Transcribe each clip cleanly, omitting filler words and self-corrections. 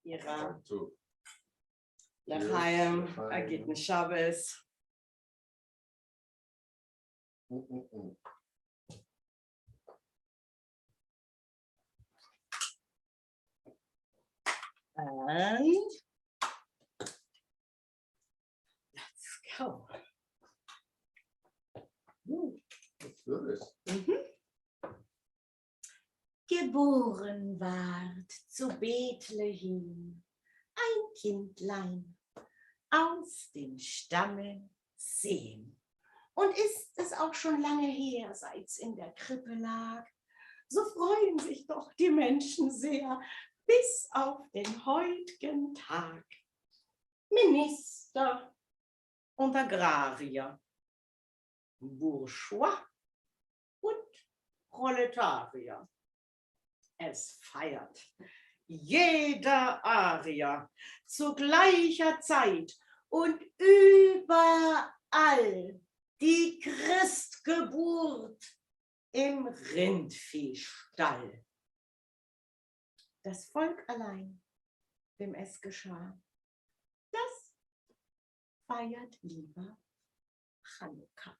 ihrer L'chaim, Agitn Shabbos. And let's go. Let's do this. Geboren ward zu Bethlehem ein Kindlein aus dem Stamme Sem. Und ist es auch schon lange her, seit's in der Krippe lag, so freuen sich doch die Menschen sehr, bis auf den heutigen Tag. Minister und Agrarier, Bourgeois und Proletarier. Es feiert jeder Arier zu gleicher Zeit und überall die Christgeburt im Rindviehstall. Das Volk allein, dem es geschah, das feiert lieber Chanukka.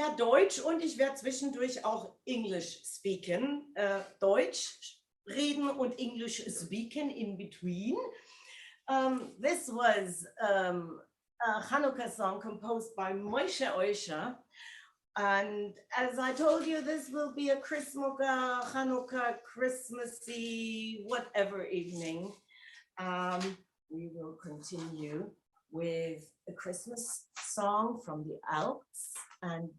Ja, Deutsch und ich werde zwischendurch auch English speaken. Deutsch reden und English speaking in between. This was a Hanukkah song composed by Moshe Oisha. And as I told you, this will be a Christmukkah, Hanukkah, Christmassy, whatever evening. We will continue with a Christmas song from the Alps. And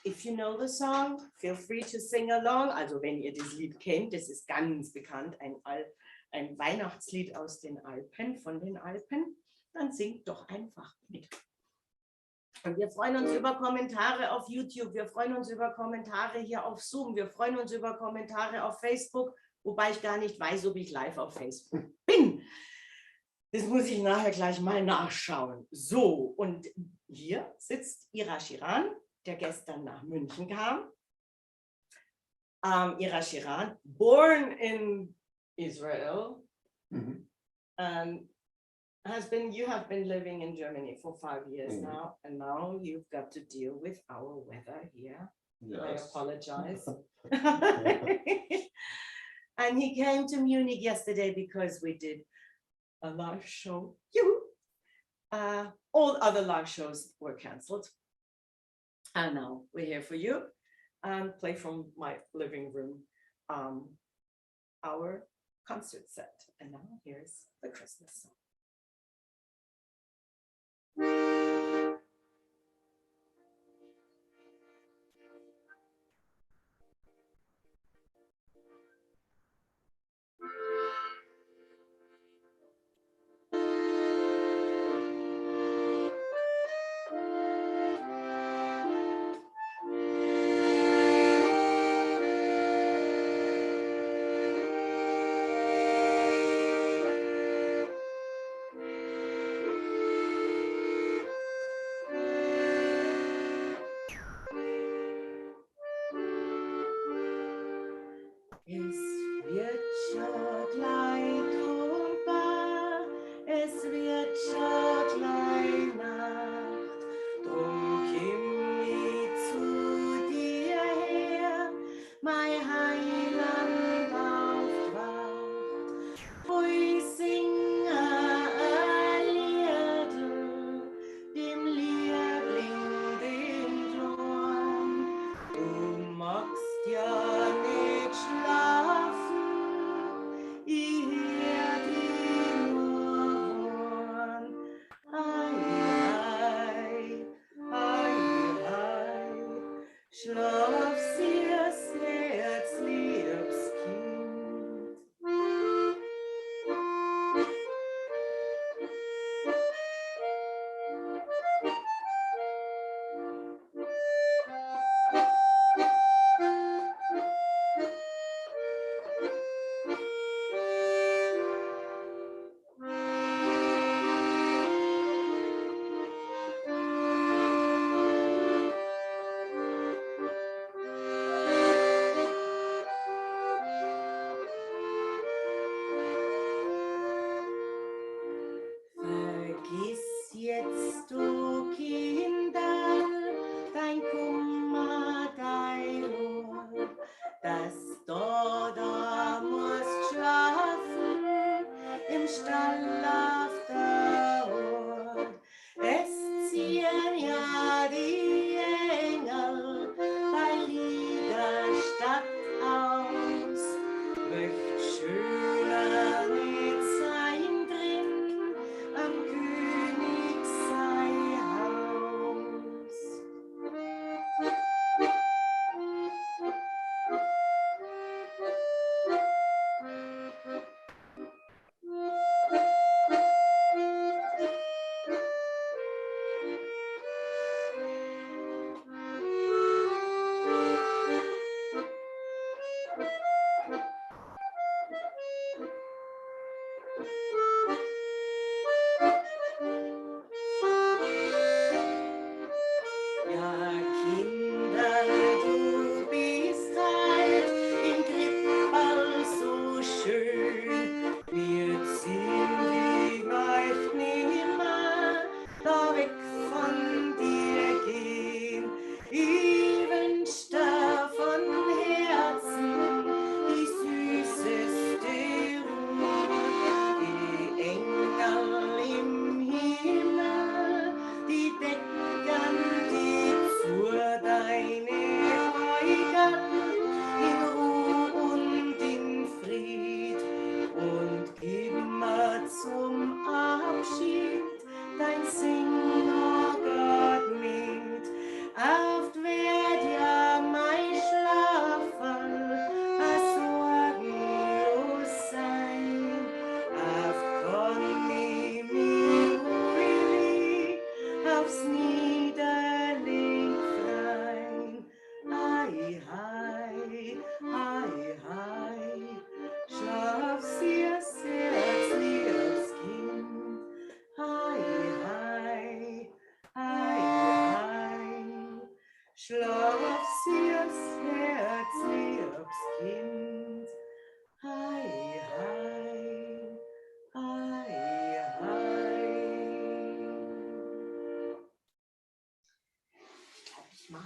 if you know the song, feel free to sing along. Also wenn ihr das Lied kennt, das ist ganz bekannt, ein Weihnachtslied aus den Alpen, von den Alpen, dann singt doch einfach mit. Und wir freuen uns über Kommentare auf YouTube, wir freuen uns über Kommentare hier auf Zoom, wir freuen uns über Kommentare auf Facebook, wobei ich gar nicht weiß, ob ich live auf Facebook bin. Das muss ich nachher gleich mal nachschauen. So, und hier sitzt Ira Shiran, der gestern nach München kam. Ira Shiran, born in Israel, you have been living in Germany for 5 years now, and now you've got to deal with our weather here. Yes. I apologize. And he came to Munich yesterday because we did a live show. All other live shows were cancelled. And now we're here for you and play from my living room our concert set. And now here's the Christmas song.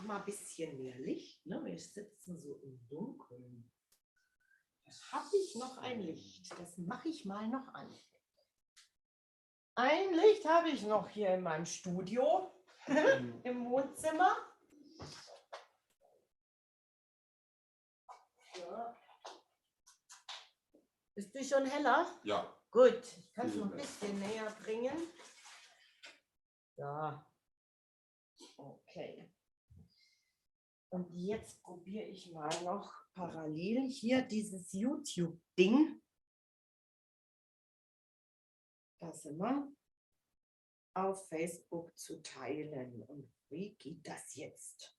mach mal ein bisschen mehr Licht. Ne? Wir sitzen so im Dunkeln. Habe ich noch ein Licht? Das mache ich mal noch an. Ein Licht habe ich noch hier in meinem Studio, im Wohnzimmer. Ja. Ist die schon heller? Ja. Gut, ich kann es noch ein bisschen näher bringen. Ja. Okay. Und jetzt probiere ich mal noch parallel hier dieses YouTube-Ding. Da sind wir. Auf Facebook zu teilen. Und wie geht das jetzt?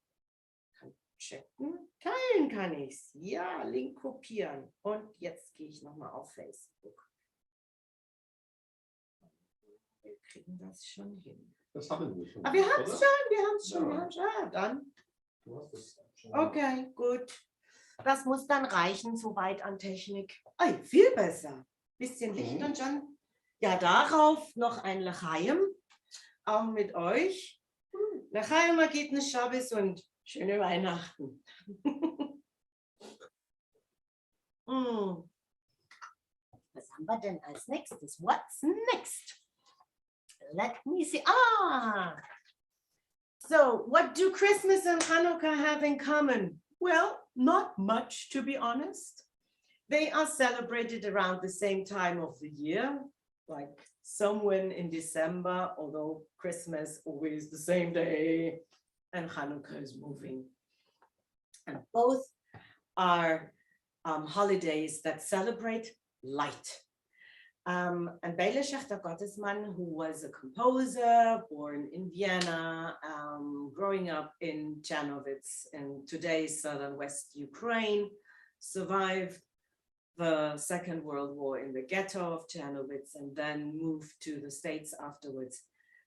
Kann checken. Teilen kann ich es. Ja, Link kopieren. Und jetzt gehe ich nochmal auf Facebook. Wir kriegen das schon hin. Das haben wir schon. Aber wir haben es schon, wir haben es schon. Ja. Wir haben's, ja, dann. Du hast es schon. Okay, gut. Das muss dann reichen, soweit an Technik. Ei, viel besser. Bisschen Licht und schon. Ja, darauf noch ein L'chaim. Auch mit euch. L'chaim, geht eine Schabbes und schöne Weihnachten. Was haben wir denn als nächstes? What's next? Let me see. So, what do Christmas and Hanukkah have in common? Well, not much, to be honest. They are celebrated around the same time of the year, like somewhere in December, although Christmas always the same day, and Hanukkah is moving. And both are holidays that celebrate light. And Bela Schechter Gottesman, who was a composer born in Vienna, growing up in Chernovitz in today's southern west Ukraine, survived the Second World War in the ghetto of Chernovitz and then moved to the States afterwards.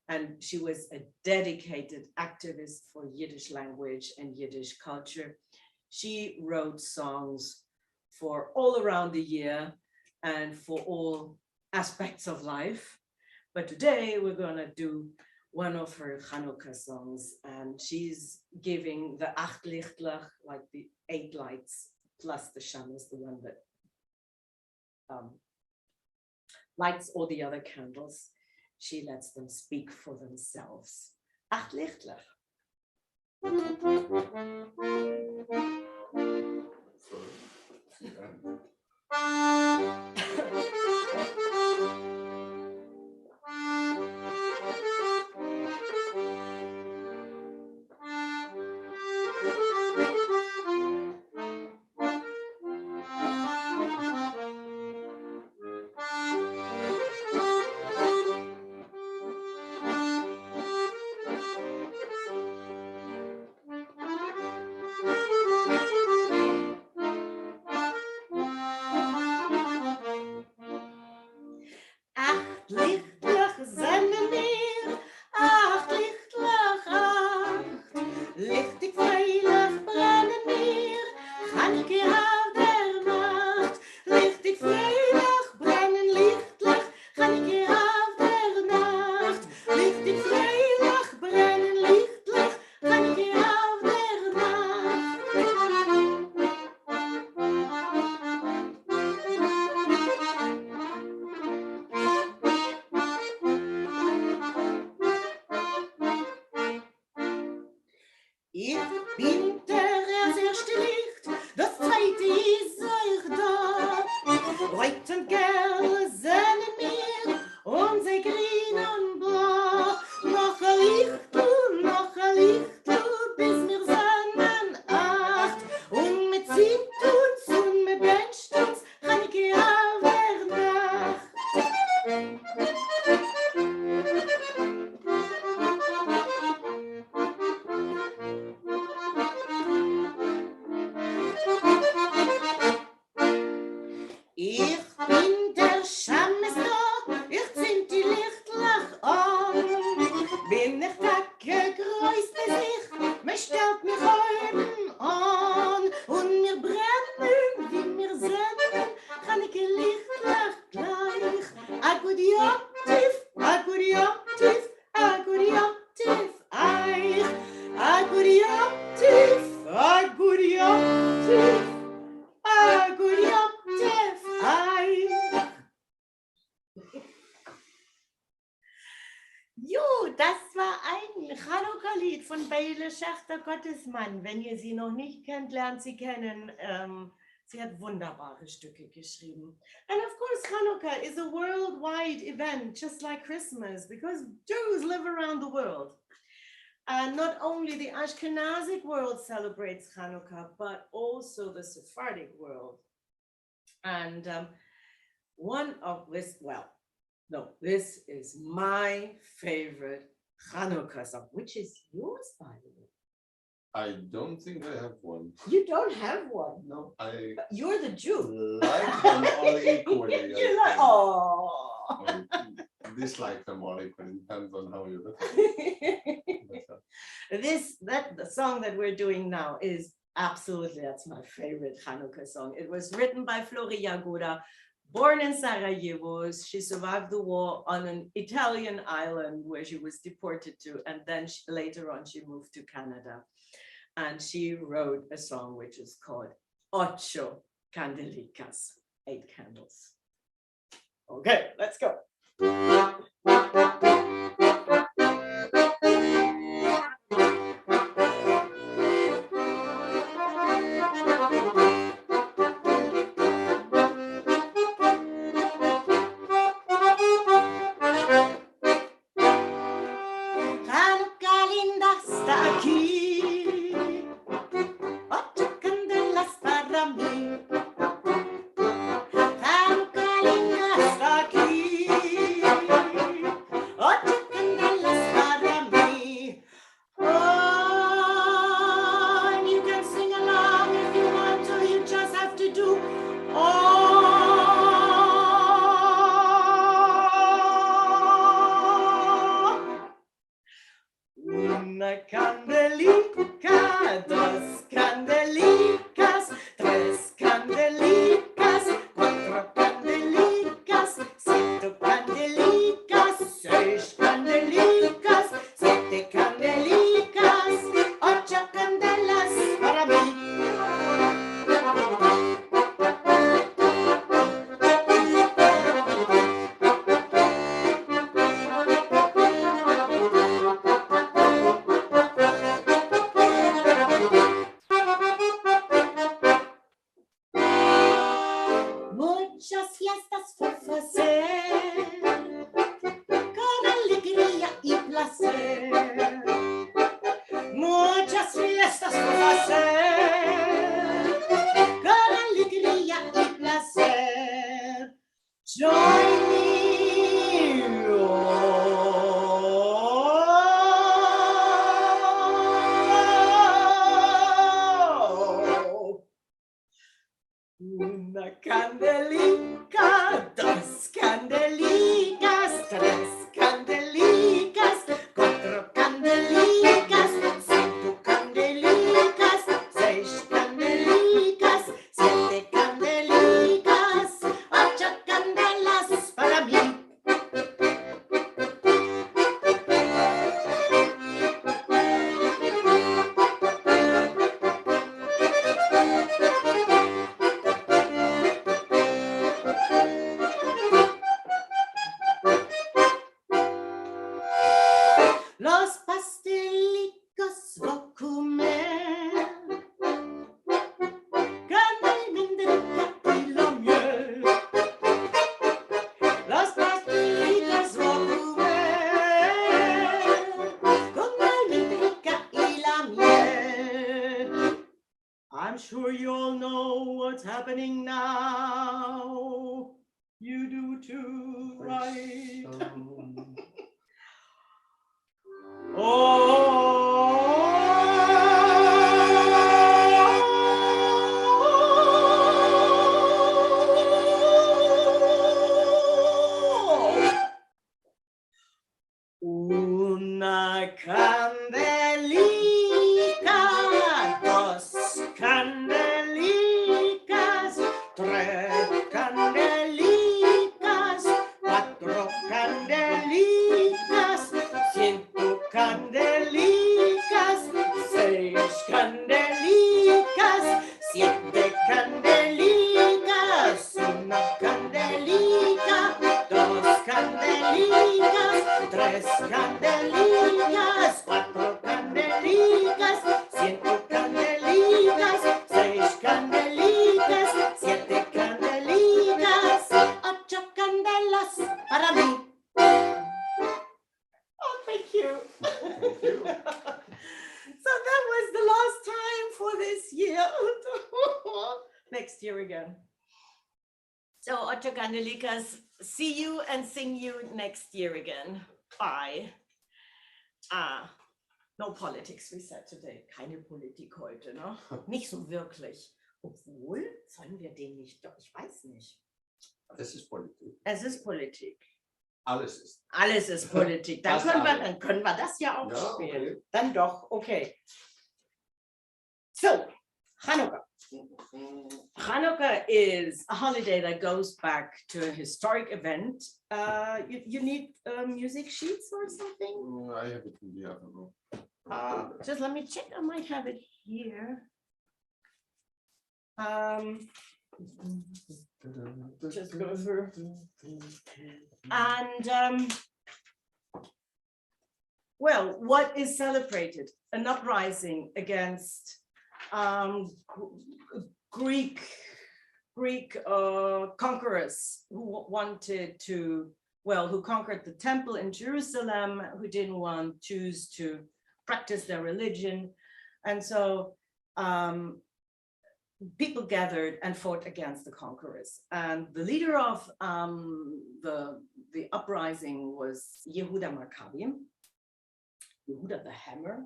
And she was a dedicated activist for Yiddish language and Yiddish culture. She wrote songs for all around the year and for all aspects of life. But today we're gonna do one of her Hanukkah songs, and she's giving the Acht Lichtlach, like the 8 lights, plus the Shamas, the one that lights all the other candles. She lets them speak for themselves. Acht Lichtlach. das war ein Chanukka-Lied von Bele Schachter Gottesmann. Wenn ihr sie noch nicht kennt, lernt sie kennen. Sie hat wunderbare Stücke geschrieben. And of course, Chanukka is a worldwide event, just like Christmas, because Jews live around the world. And not only the Ashkenazic world celebrates Chanukka, but also the Sephardic world. And one of this, this is my favorite Chanukka song, which is yours, by the way. I don't think I have one. You don't have one? No, You're the Jew. like them all equally. You like, oh. Or dislike them all equally, depends on how you look at it. The song that we're doing now is absolutely, that's my favorite Chanukka song. It was written by Flori Jagoda, born in Sarajevo. She survived the war on an Italian island where she was deported to, and then later on she moved to Canada. And she wrote a song which is called Ocho Candelicas, 8 candles. Okay, let's go. Una candelica, dos candelicas, tres candelicas, cuatro candelicas, cinco candelicas, seis candelicas, siete candelicas, ocho candelas para mí. Muchas fiestas por hacer, con alegría y placer. Muchas fiestas por hacer, con alegría y placer. Join me. Una candelica, dos candelicas, tres candelicas, cuatro candelicas, cinco candelicas, seis candelicas, siete candelicas, ocho candelas para mí. Los pastelicos voy a comer con almendrica y la miel. Los pastelicos voy a comer con almendrica y la miel. I'm sure you all know what's happening now. You do too, right? Una candelica, dos candelicas, tres candelicas, cuatro candelicas, cinco candelicas, seis candelicas, siete candelicas, una candelica, dos candelicas, tres candelicas, cuatro candelicas, cinco candelicas, seis candelicas, siete candelicas, ocho candelas para mí. Oh, thank you. Thank you. So that was the last time for this year. Next year again. So ocho candelicas, see you and sing you next year again. Bye. No politics, we said today. Keine Politik heute, ne? Nicht so wirklich. Obwohl, sollen wir den nicht, ich weiß nicht. Es ist Politik. Es ist Politik. Alles ist. Alles ist Politik. Dann können wir das ja auch spielen. Okay. Dann doch, okay. So, Hanukkah. Hanukkah is a holiday that goes back to a historic event. You need music sheets or something? I have it in the other room. Just let me check. I might have it here. Just go through. And well, what is celebrated? An uprising against Greek conquerors who wanted to, well, who conquered the temple in Jerusalem, who didn't want Jews to practice their religion. And so people gathered and fought against the conquerors. And the leader of the uprising was Yehuda Maccabi, Yehuda the Hammer.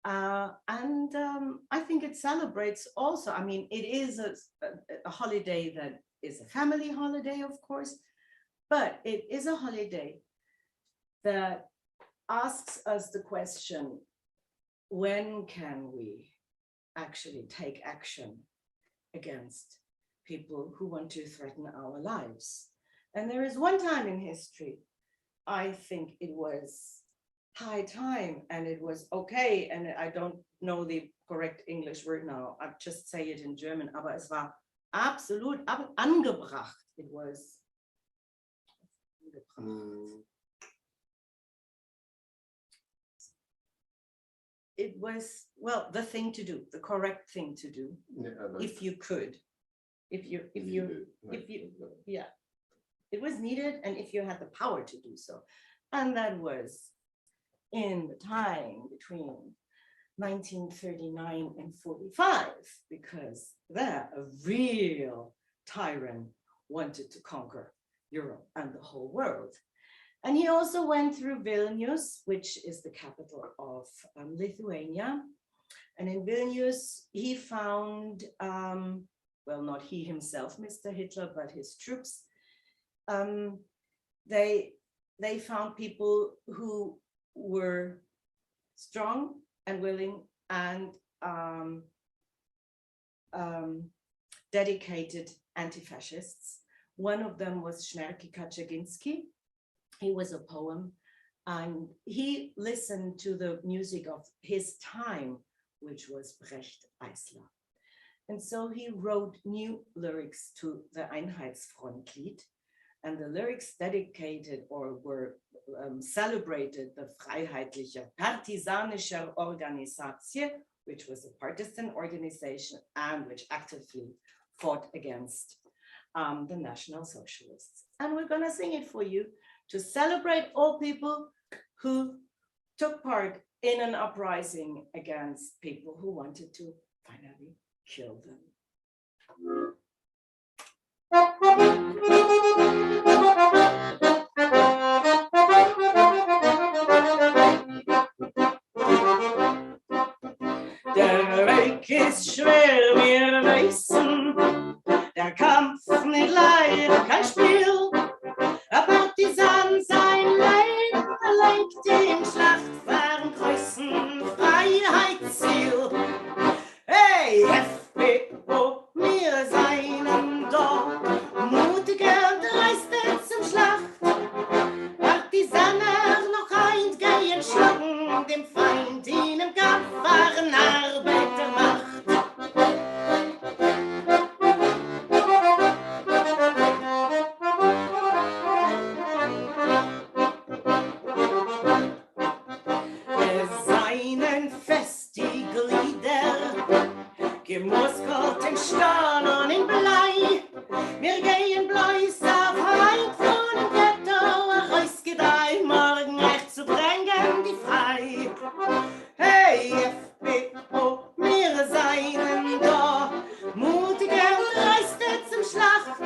And I think it celebrates also, I mean, it is a holiday that is a family holiday, of course, but it is a holiday that asks us the question, when can we actually take action against people who want to threaten our lives? And there is one time in history, I think it was high time and it was okay, and I don't know the correct English word now, I just say it in German, aber es war absolut angebracht. It was it was, well, the thing to do, the correct thing to do, if you could, if you, yeah, it was needed, and if you had the power to do so. And that was in the time between 1939 and 45, because there a real tyrant wanted to conquer Europe and the whole world. And he also went through Vilnius, which is the capital of Lithuania. And in Vilnius, he found, well, not he himself, Mr. Hitler, but his troops. They found people who were strong and willing and dedicated anti-fascists. One of them was Smerki Kaczynski. He was a poem, and he listened to the music of his time, which was Brecht Eisler. And so he wrote new lyrics to the Einheitsfrontlied, and the lyrics dedicated or were celebrated the Freiheitliche Partisanische Organisation, which was a partisan organization and which actively fought against the National Socialists. And we're gonna sing it for you to celebrate all people who took part in an uprising against people who wanted to finally kill them. Der Weg ist schwer, wir wissen, der Kampf nicht leicht, kein Spiel. Ein Partisan sein Leben legt in Schlachtfahren kreuzen, Freiheitsziel. Hey, FPO, wir seien dort, mutiger dreistet zum Schlacht. Partisaner noch eingehen, schlagen dem Feind in den Kampf waren Arbeitermacht. Stahl und in Blei. Wir gehen bloß auf Heid von dem Ghetto, rausgedei, morgen recht zu bringen, die frei. Hey, FPO, wir seien da, mutiger und dreiste zum Schlacht.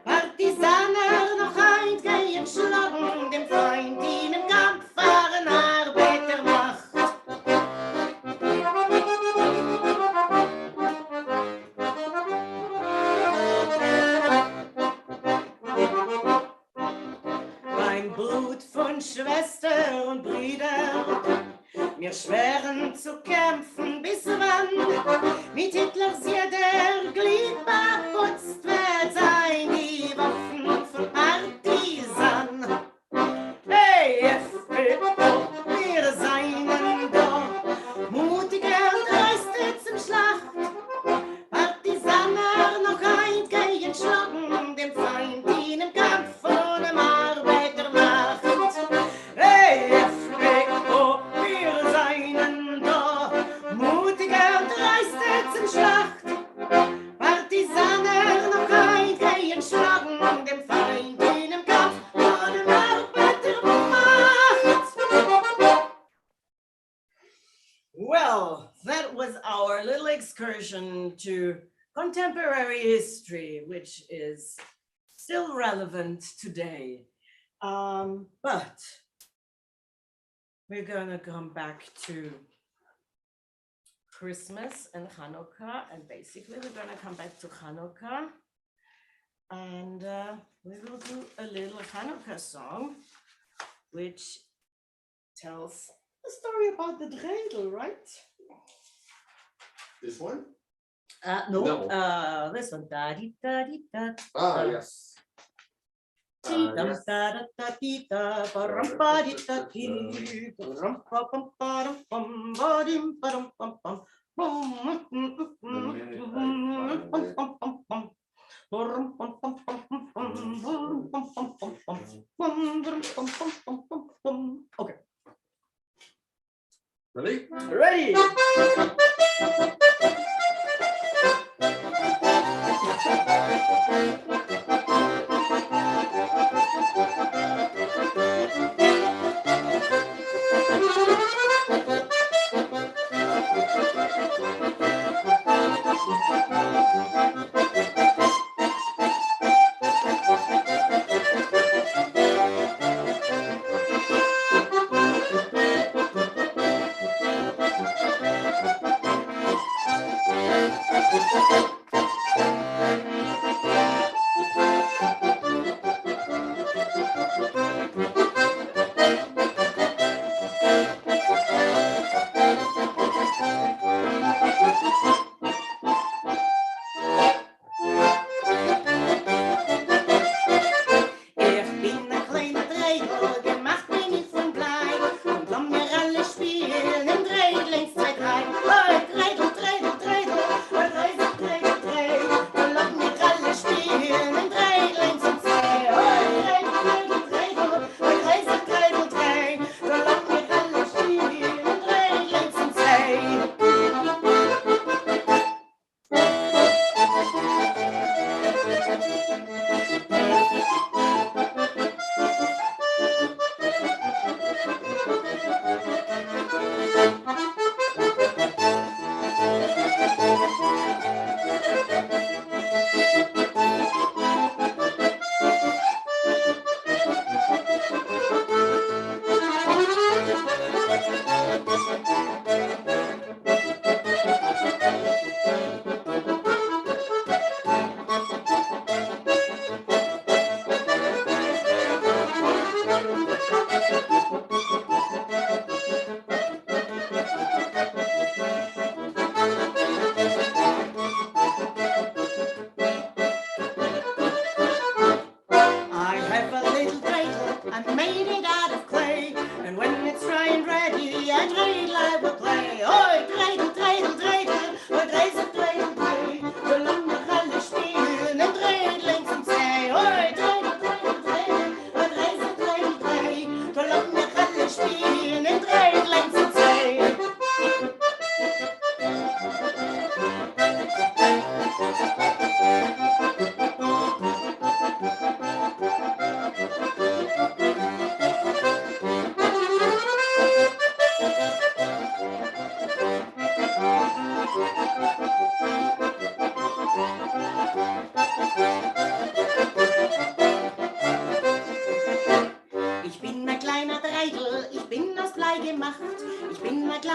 Partisaner noch heut gehen schlagen, dem Feind in dem Kampf fahren Arbeitermacht. Beim Blut von Schwester und Brüder, wir schweren zu kämpfen bis wann, mit Hitlers jeder Glied verputzt wird sein, die Waffen von Partisan. Hey, FPO, wir seien da, mutiger und dreiste zum Schlacht. Partisaner noch heut gehen schlagen, dem Feind in dem Kampf von dem Arbeitermacht. Hey, FPO, wir seien da, mutiger und dreiste zum Schlacht. Partisaner noch heut gehen schlagen, dem Feind in dem Kampf von dem Arbeitermacht. Well, that was our little excursion to contemporary history, which is still relevant today. But we're gonna come back to Christmas and Hanukkah, and basically we're gonna come back to Hanukkah, and we will do a little Hanukkah song, which tells the story about the dreidel, right? This one? No, No. this one. Da di da di da. Ah, yes. Dee dum Yes. da da da dee da ba rum ba di da dee ba rum ba bum ba dum bum ba dim ba dum bum bum bum bum bum bum bum. Bum, bum, bum, bum, bum, bum, bum, bum, bum, bum, bum, bum, bum, bum, bum, bum, bum, bum. Okay, Ready? ready?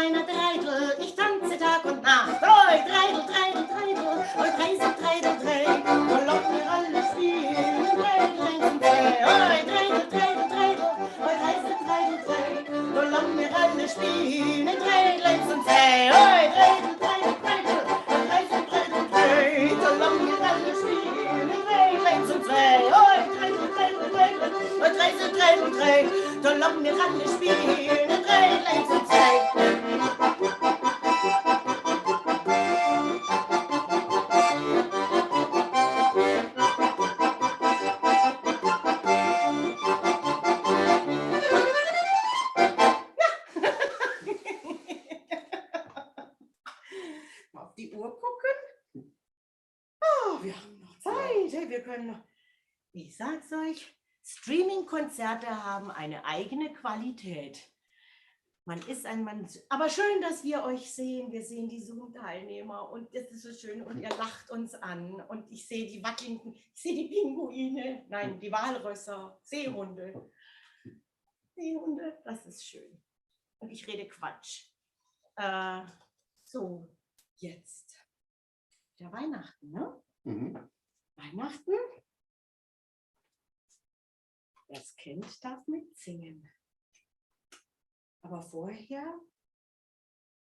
kleiner Dreidel, ich tanze Tag und Nacht. Oi, Dreidel, Dreidel, Dreidel, oi, Dreisel, Dreidel, Dreidel, da locken wir alle spielen, Dreidel, eins und zwei. Oi, Dreidel, Dreidel, Dreidel, oi, Dreisel, Dreidel, Dreidel, da locken wir alle spielen, Dreidel, eins und zwei. Oi, Dreidel, Dreidel, Dreidel, oi, Dreisel, Dreidel, Dreidel, da locken wir alle spielen, Dreidel, eins und zwei. Oi, Dreidel, Dreidel, Dreidel, oi, Dreisel, Dreidel, Dreidel, da locken wir alle spielen, Dreidel, eins und zwei. Auf die Uhr gucken. Oh, wir haben noch Zeit. Hey, wir können noch. Ich sag's euch, Streaming-Konzerte haben eine eigene Qualität. Man ist ein Mann. Aber schön, dass wir euch sehen. Wir sehen die Zoom-Teilnehmer und das ist so schön und ihr lacht uns an. Und ich sehe die wackeligen, ich sehe die Pinguine, nein, die Walrösser, Seehunde. Seehunde, das ist schön. Und ich rede Quatsch. So, jetzt. Ja, Weihnachten, ne? Mhm. Weihnachten. Das Kind darf mitsingen. Aber vorher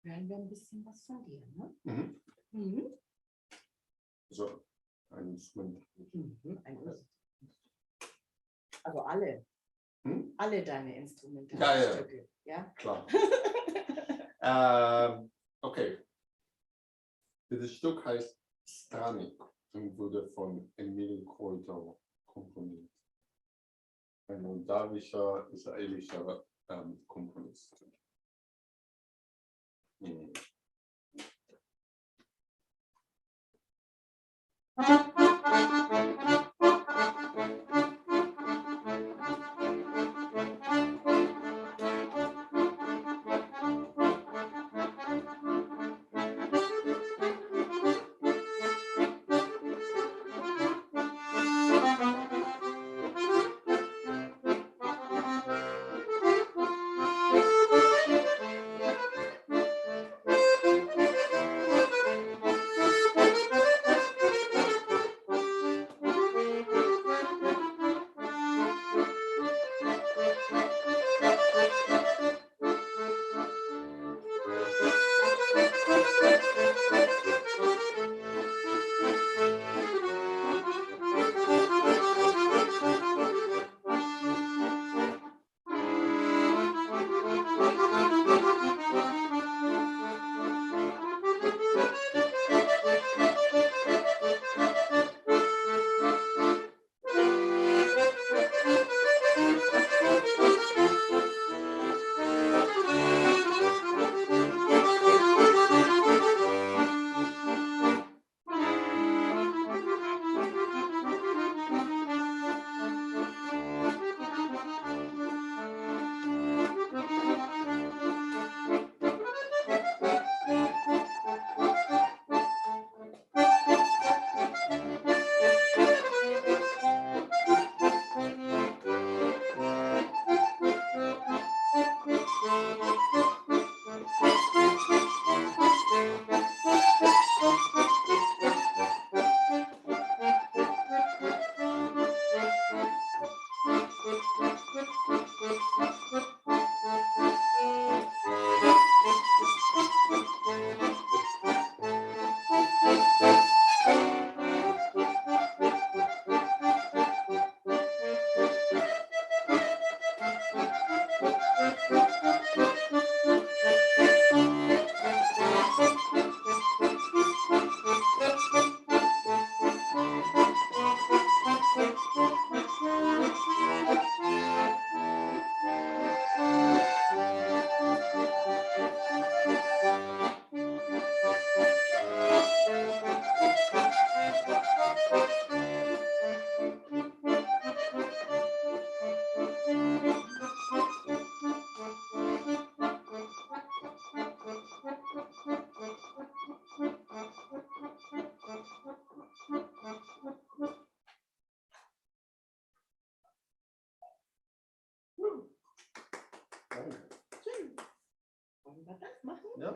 hören wir ein bisschen was von dir, ne? Mhm. Mhm. So, ein Instrument. Also alle. Hm? Alle deine Instrumente. Ja, ja. Stücke, ja? Klar. Okay. Dieses Stück heißt Stranik und wurde von Emil Kreuter komponiert. Ein moldawischer, israelischer Komponist. Mhm. Wollen wir das machen? Ja.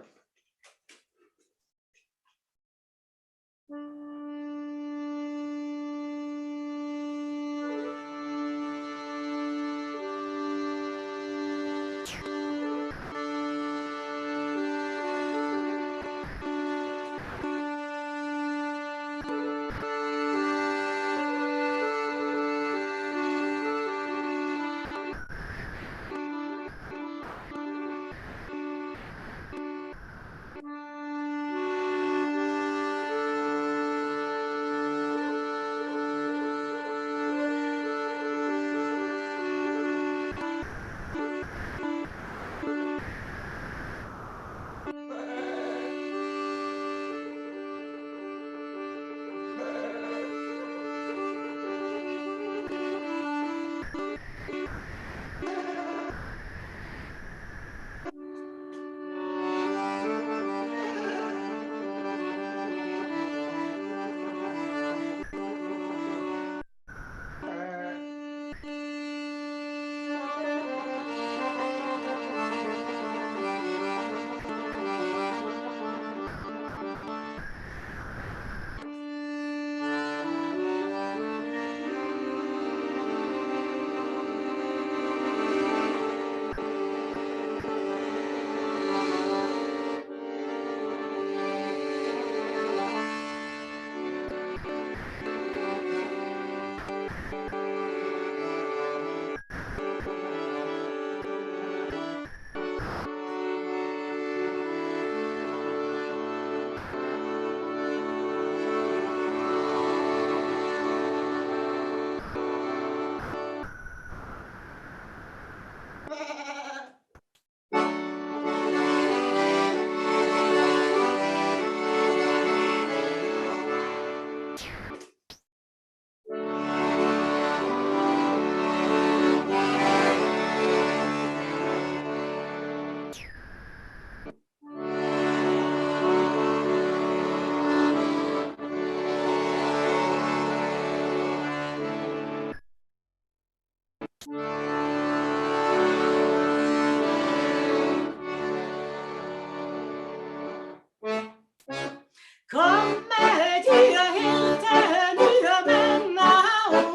Kommet ihr Hirten, ihr Männer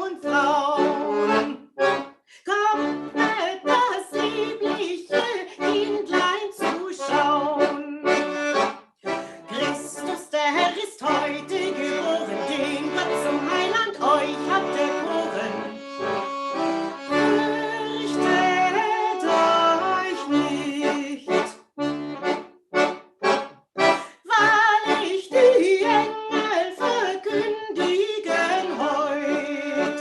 und Frauen, kommet das liebliche Kindlein zu schauen. Christus, der Herr, ist heute geboren, den Gott zum Heiland euch hat erkoren. Fürchtet euch nicht, wahrlich die Engel verkündigen heut.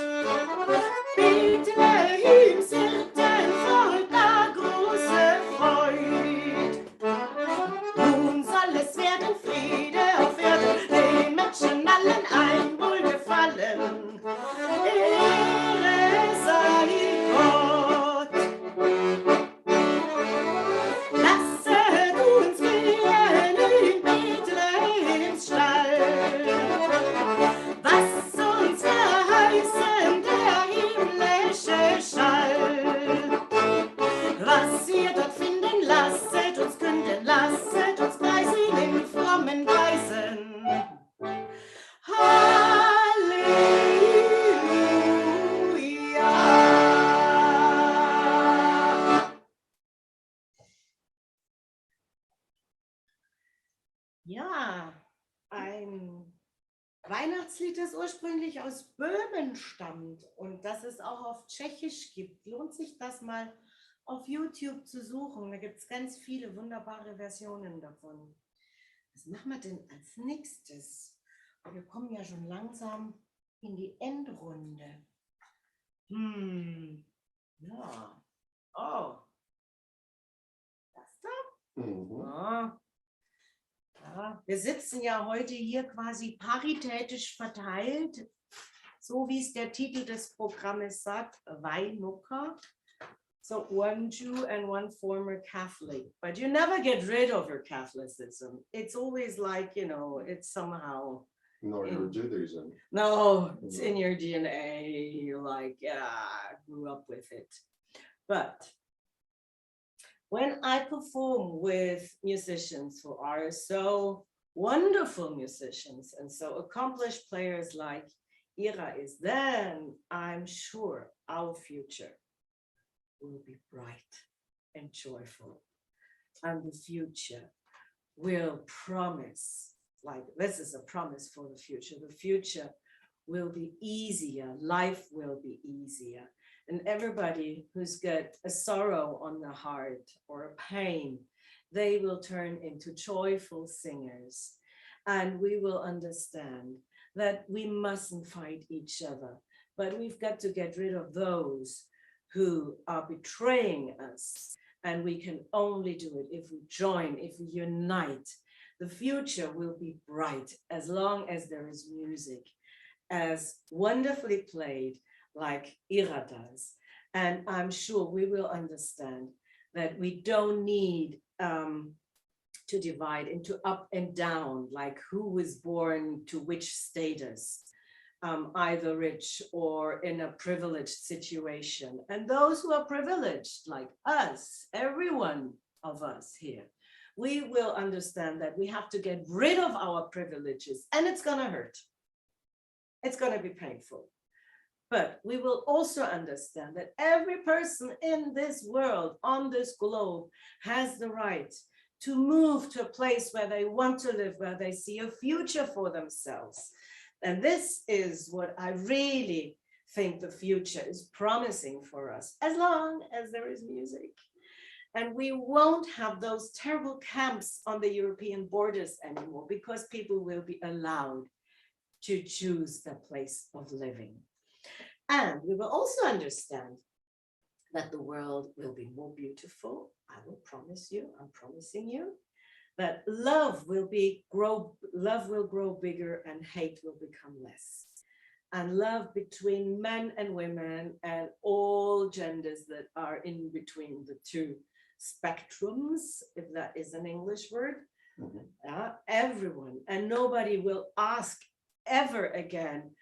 Bethlehems Hirtenvolk, da große Freud. Nun soll es werden Friede auf Erden, den Menschen allen ein Wohlgefallen. Ehre sei Gott. Lasset uns gehen in Bethlehems Stall. Was uns verheißen der himmlische Schall. Was ihr dort finden, lasset uns künden, lasset uns preisen in frommen Weisen. Halleluja! Ja, ein Weihnachtslied, das ursprünglich aus Böhmen stammt und das es auch auf Tschechisch gibt. Lohnt sich das mal auf YouTube zu suchen. Da gibt es ganz viele wunderbare Versionen davon. Was machen wir denn als nächstes? Wir kommen ja schon langsam in die Endrunde. Ja. Oh. Das da? Ja. Ja. Wir sitzen ja heute hier quasi paritätisch verteilt, so wie es der Titel des Programmes sagt, Weihnukka. So one Jew and one former Catholic, but you never get rid of your Catholicism. It's always like, you know, it's somehow. Nor your Judaism. No, it's in your DNA. You're like, yeah, I grew up with it. But when I perform with musicians who are so wonderful musicians and so accomplished players like Ira is, then I'm sure our future will be bright and joyful. And the future will promise, like this is a promise for the future will be easier, life will be easier. And everybody who's got a sorrow on the heart or a pain, they will turn into joyful singers. And we will understand that we mustn't fight each other, but we've got to get rid of those who are betraying us. And we can only do it if we join, if we unite. The future will be bright as long as there is music, as wonderfully played like Ira does. And I'm sure we will understand that we don't need to divide into up and down, like who was born to which status, either rich or in a privileged situation. And those who are privileged, like us, every one of us here, we will understand that we have to get rid of our privileges, and it's gonna hurt. It's gonna be painful. But we will also understand that every person in this world, on this globe, has the right to move to a place where they want to live, where they see a future for themselves. And this is what I really think the future is promising for us, as long as there is music. And we won't have those terrible camps on the European borders anymore, because people will be allowed to choose their place of living. And we will also understand that the world will be more beautiful. I will promise you, I'm promising you, that love will grow bigger and hate will become less. And love between men and women and all genders that are in between the two spectrums, if that is an English word, everyone, and nobody will ask ever again,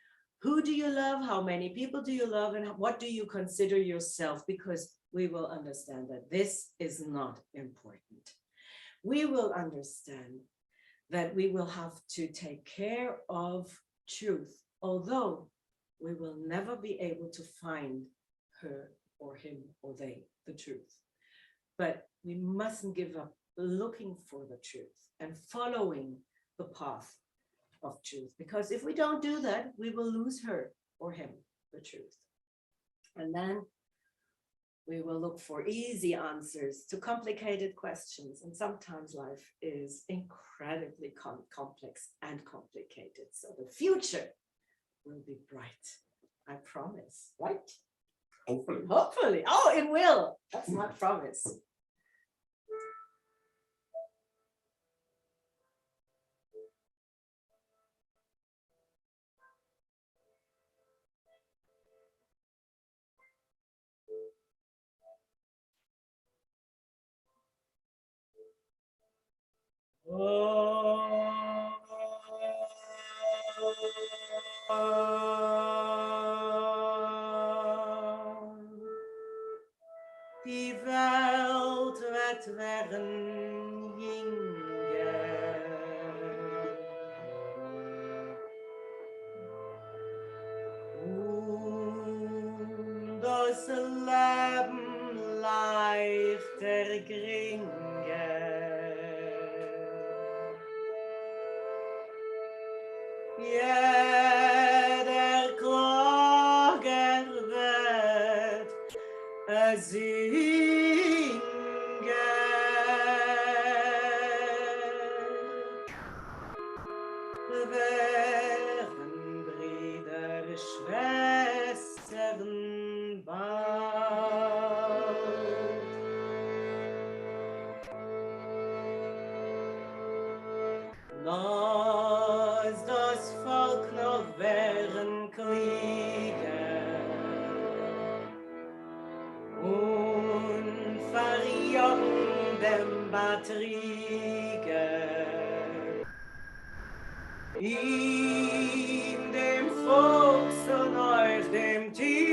who do you love? How many people do you love? And what do you consider yourself? Because we will understand that this is not important. We will understand that we will have to take care of truth, although we will never be able to find her or him or they, the truth. But we mustn't give up looking for the truth and following the path of truth, because if we don't do that, we will lose her or him, the truth. And then we will look for easy answers to complicated questions. And sometimes life is incredibly complex and complicated. So the future will be bright, I promise, right? Hopefully. Hopefully. Oh, it will. That's my promise. Die Welt wird werden jünger. Und das Leben leichter geringer. Jeder Klager wird singen. Wären Brüder, Schwestern bald. Lass das Volk noch werden Krieger und verjagen dem Betrieger. In dem Fuchs und euch dem Tiger.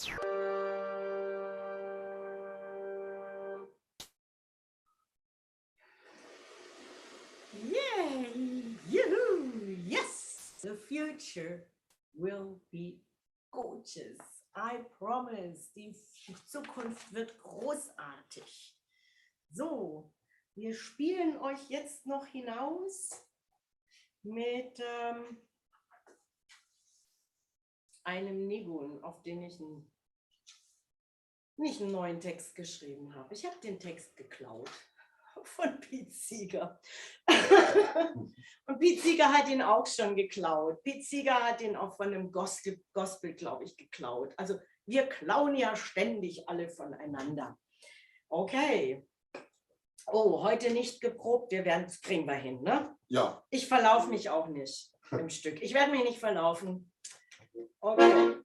Yay! Yoo-hoo! Yes! The future will be gorgeous. I promise. Die Zukunft wird großartig. So, wir spielen euch jetzt noch hinaus mit einem Nigun, auf den ich nicht einen neuen Text geschrieben habe. Ich habe den Text geklaut von Pete Seeger. Und Pete Seeger hat ihn auch schon geklaut. Pete Seeger hat ihn auch von einem Gospel, glaube ich, geklaut. Also wir klauen ja ständig alle voneinander. Okay. Oh, heute nicht geprobt, das kriegen wir hin, ne? Ja. Ich verlaufe mich auch nicht im Stück. Ich werde mich nicht verlaufen. Okay.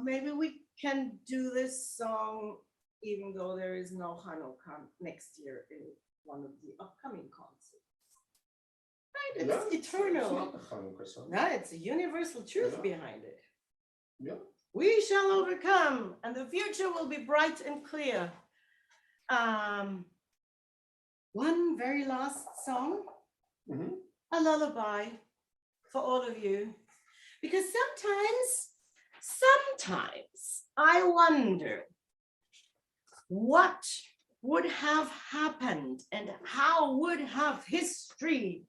Maybe we can do this song even though there is no Hanukkah next year in one of the upcoming concerts. Right? It's eternal. It's not a Hanukkah song. No, it's a universal truth Yeah. behind it. Yeah. We shall overcome, and the future will be bright and clear. One very last song, a lullaby for all of you, because sometimes I wonder what would have happened and how would have history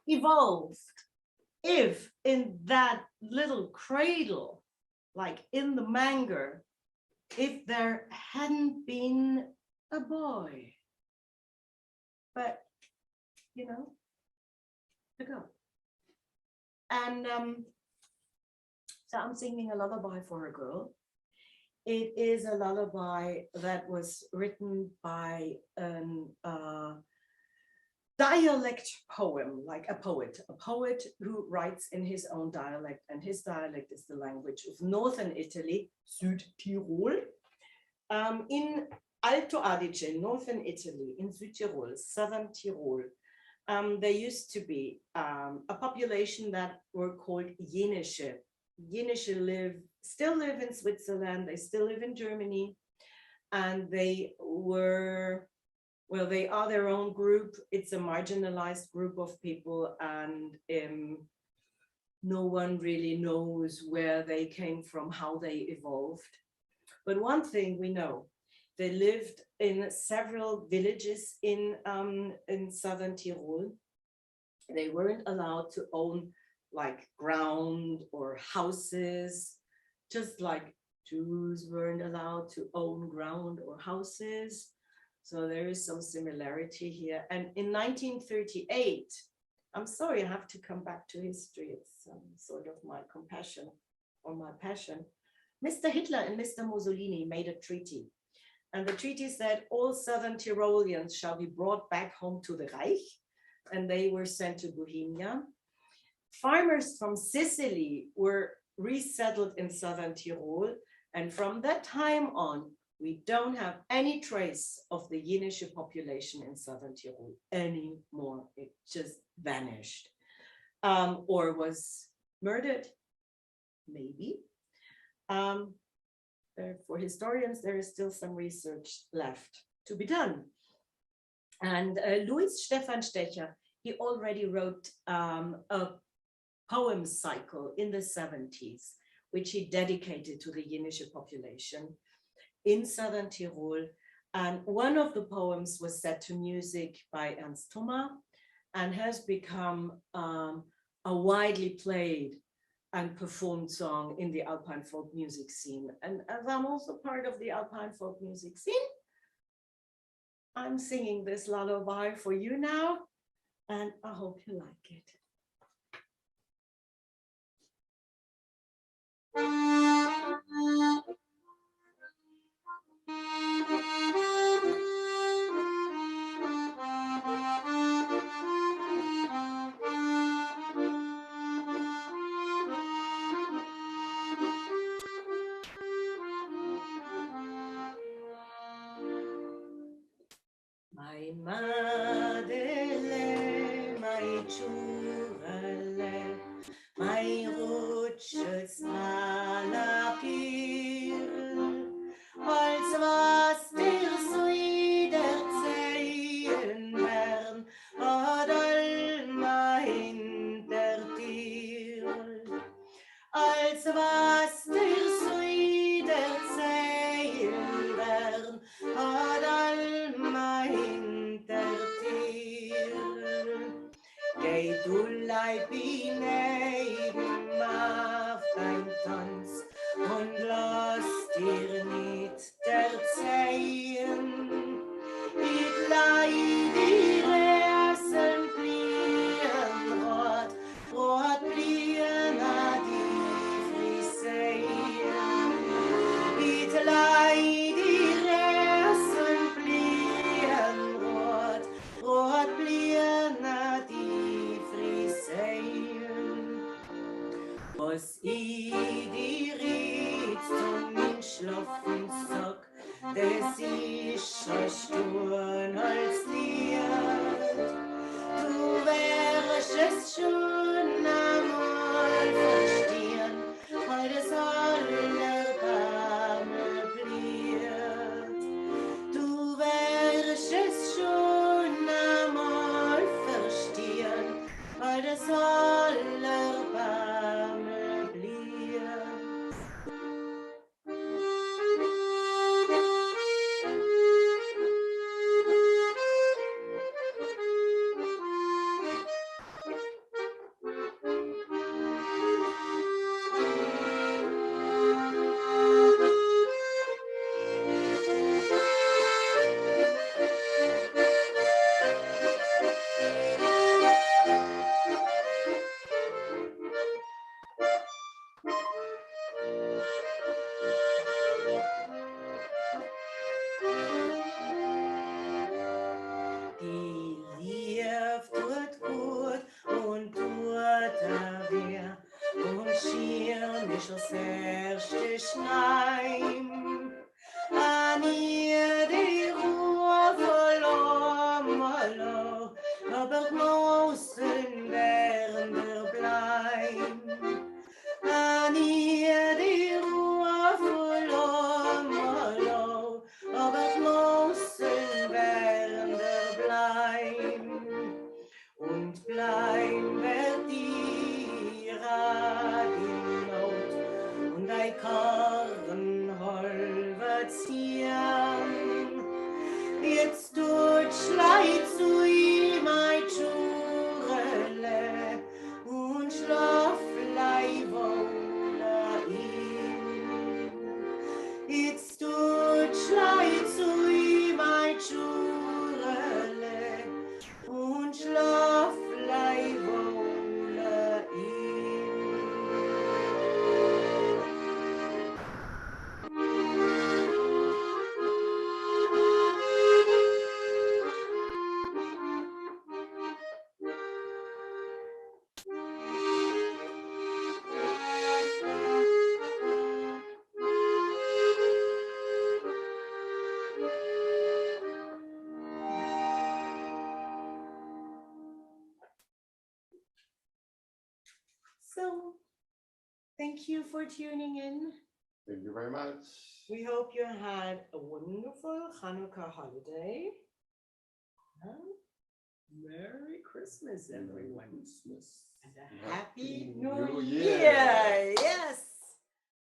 evolved if in that little cradle, like in the manger, if there hadn't been a boy. But, you know, to go. And so I'm singing a lullaby for a girl. It is a lullaby that was written by a dialect poem, like a poet who writes in his own dialect, and his dialect is the language of northern Italy, Südtirol, in Alto Adige, northern Italy, in Südtirol, southern Tyrol. There used to be a population that were called Jenische. Jenische still live in Switzerland, they still live in Germany, and they were, well, they are their own group. It's a marginalized group of people, and no one really knows where they came from, how they evolved. But one thing we know, they lived in several villages in southern Tyrol. They weren't allowed to own like ground or houses, just like Jews weren't allowed to own ground or houses. So there is some similarity here. And in 1938, I'm sorry, I have to come back to history. It's sort of my compassion or my passion. Mr. Hitler and Mr. Mussolini made a treaty. And the treaty said all southern Tyroleans shall be brought back home to the Reich, and they were sent to Bohemia. Farmers from Sicily were resettled in southern Tyrol, and from that time on, we don't have any trace of the Jenische population in southern Tyrol anymore. It just vanished, or was murdered, maybe. For historians, there is still some research left to be done. And Louis Stefan Stecher, he already wrote a poem cycle in the 70s, which he dedicated to the Jenische population in southern Tyrol. And one of the poems was set to music by Ernst Thoma and has become a widely played and performed song in the Alpine folk music scene. And as I'm also part of the Alpine folk music scene, I'm singing this lullaby for you now, and I hope you like it. My Madele, my Churale, my Rutsches Malapir, als was dir so erzählen werden, hat Alma hinter dir, als was dir so erzählen werden, hat Alma hinter dir. Geh du Leib neben auf dein Tanz und lass dir nicht erzählen, ich leih dir Essen blieben rot, rot blieben a die Friseien. Ich leih dir Essen blieben rot, rot blieben a die Friseien. Was ich dir jetzt zum Schlafen sag, das ist ein Sturm als Lied. Du wirst es schon einmal verstehen, weil das alles schneim, an ihr die Ruhe verloren, aber draußen werden wir bleiben. An ihr die Ruhe verloren, aber draußen werden wir bleiben. Und bleiben wird ihrer in Not und ein Karrenhol wird ziehen. Jetzt tut Schleit zu ihm ein Schurele und Schlaflei wohne ihm. Jetzt tut Schleit zu ihm ein Schurele und Schlaflei wohne ihm. So, thank you for tuning in. Thank you very much. We hope you had a wonderful Hanukkah holiday. Merry Christmas, everyone. Christmas. And a Happy New New Year. Year. Yes.